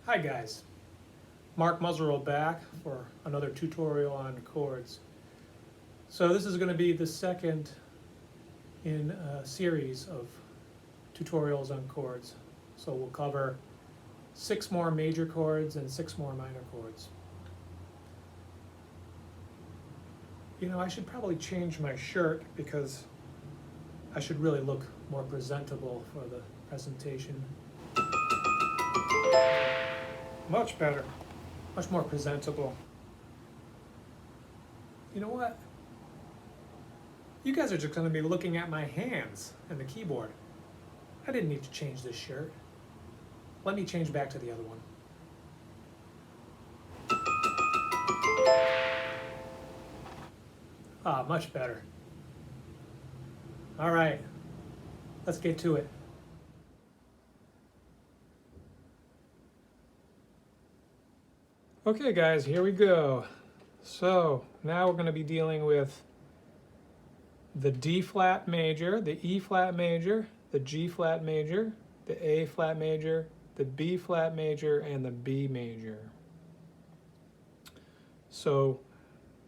Hi guys, Mark Muzzerl back for another tutorial on chords. So this is going to be the second in a series of tutorials on chords. So we'll cover 6 more major chords and 6 more minor chords. You know, I should probably change my shirt because I should really look more presentable for the presentation. Much better, much more presentable. You know what? You guys are just going to be looking at my hands and the keyboard. I didn't need to change this shirt. Let me change back to the other one. Ah, much better. All right, let's get to it. Okay guys, here we go. So now we're going to be dealing with the D flat major, the E flat major, the G flat major, the A flat major, the B flat major, and the B major. So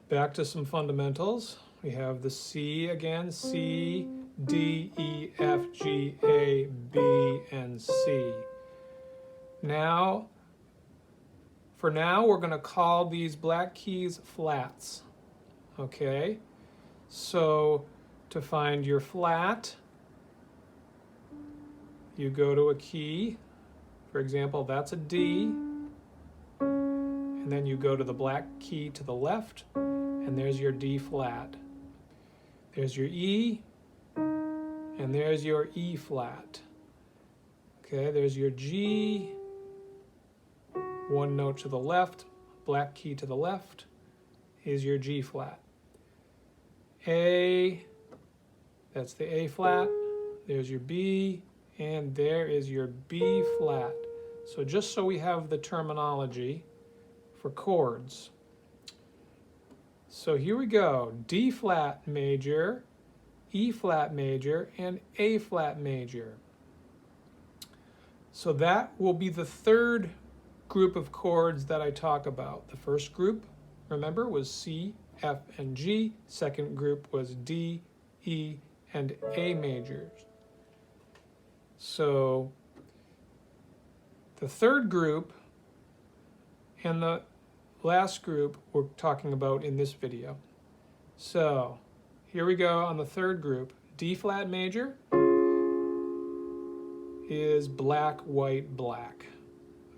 back to some fundamentals. We have the C again, C, D, E, F, G, A, B, and C. For now, we're going to call these black keys flats. Okay? So to find your flat, you go to a key. For example, that's a D. And then you go to the black key to the left, and there's your D flat. There's your E, and there's your E flat. Okay, there's your G. One note to the left, black key to the left, is your G flat. A, that's the A flat, there's your B, and there is your B flat. So just so we have the terminology for chords. So here we go, D flat major, E flat major, and A flat major. So that will be the third group of chords that I talk about. The first group, remember, was C, F, and G. Second group was D, E, and A majors. So the third group and the last group we're talking about in this video. So here we go on the third group. D flat major is black, white, black.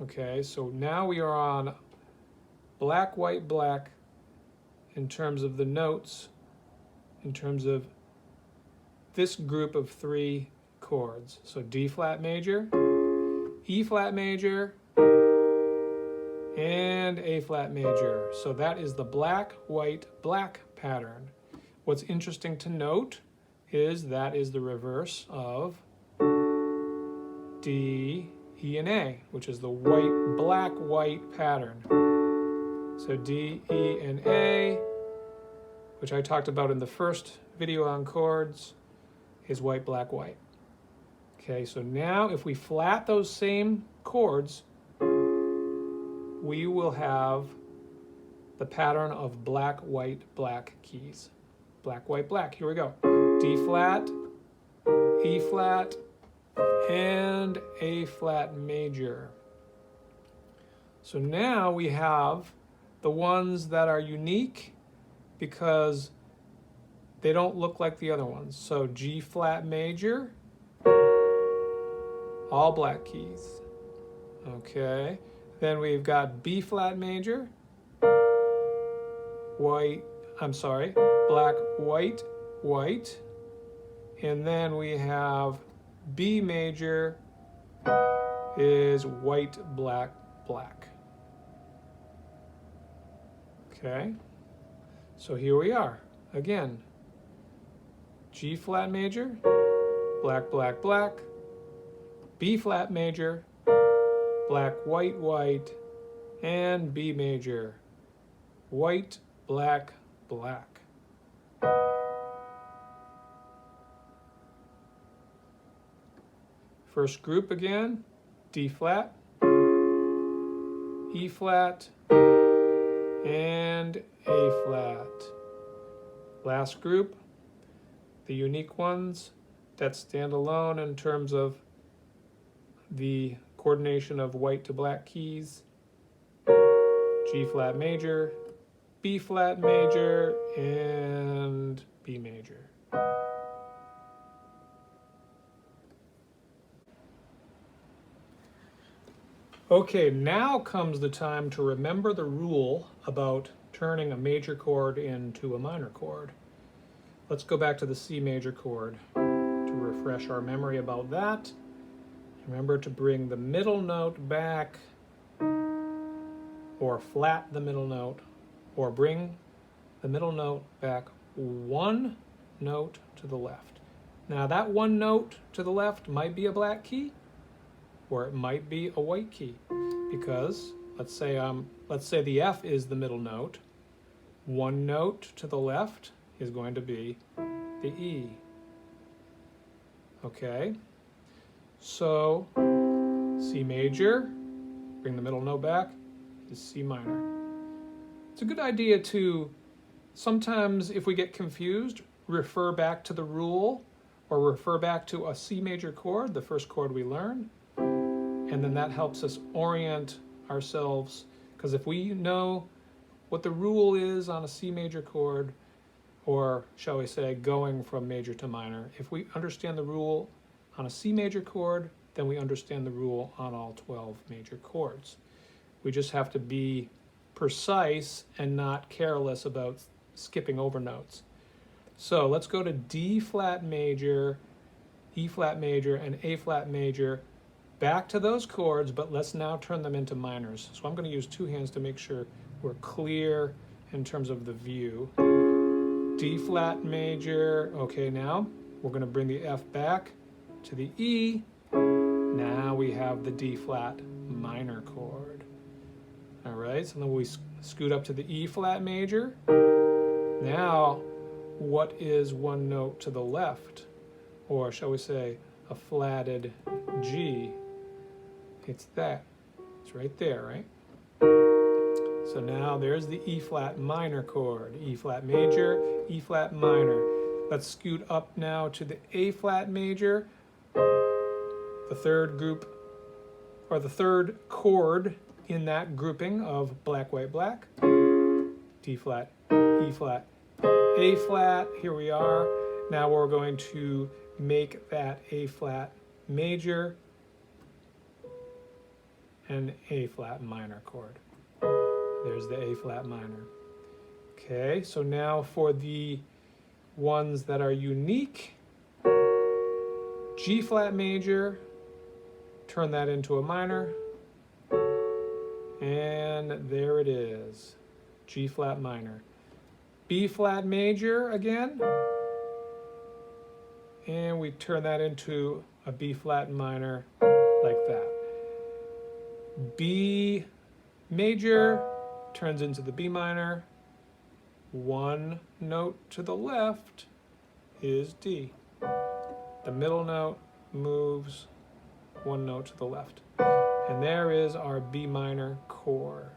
Okay, so now we are on black, white, black in terms of the notes, in terms of this group of 3 chords. So D flat major, E flat major, and A flat major. So that is the black, white, black pattern. What's interesting to note is that is the reverse of D, E, and A, which is the white, black, white pattern. So D, E, and A, which I talked about in the first video on chords, is white, black, white. Okay, so now if we flat those same chords, we will have the pattern of black, white, black keys. Black, white, black. Here we go. D flat, E flat, and A flat major. So now we have the ones that are unique because they don't look like the other ones. So G flat major, all black keys. Okay. Then we've got B flat major, black, white, white. And then we have B major is white, black, black. Okay, so here we are again. G flat major, black, black, black. B flat major, black, white, white. And B major, white, black, black. First group again, D flat, E flat, and A flat. Last group, the unique ones that stand alone in terms of the coordination of white to black keys: G flat major, B flat major, and B major. Okay, now comes the time to remember the rule about turning a major chord into a minor chord. Let's go back to the C major chord to refresh our memory about that. Remember to bring the middle note back, or flat the middle note, or bring the middle note back one note to the left. Now that one note to the left might be a black key, or it might be a white key, because let's say the F is the middle note. One note to the left is going to be the E. Okay, so C major, bring the middle note back, is C minor. It's a good idea to sometimes, if we get confused, refer back to the rule or refer back to a C major chord, the first chord we learned, and then that helps us orient ourselves, because if we know what the rule is on a C major chord, or shall we say going from major to minor, if we understand the rule on a C major chord, then we understand the rule on all 12 major chords. We just have to be precise and not careless about skipping over notes. So let's go to D flat major, E flat major, and A flat major. Back to those chords, but let's now turn them into minors. So I'm going to use two hands to make sure we're clear in terms of the view. D flat major. Okay, now we're going to bring the F back to the E. Now we have the D flat minor chord. All right, so then we scoot up to the E flat major. Now, what is one note to the left? Or shall we say a flatted G? It's that. It's right there, right? So now there's the E flat minor chord. E flat major, E flat minor. Let's scoot up now to the A flat major. The third group, or the third chord in that grouping of black, white, black. D flat, E flat, A flat. Here we are. Now we're going to make that A flat major an A flat minor chord. There's the A flat minor. Okay, so now for the ones that are unique, G flat major, turn that into a minor, and there it is, G flat minor. B flat major again, and we turn that into a B flat minor like that. B major turns into the B minor. One note to the left is D. The middle note moves one note to the left. And there is our B minor chord.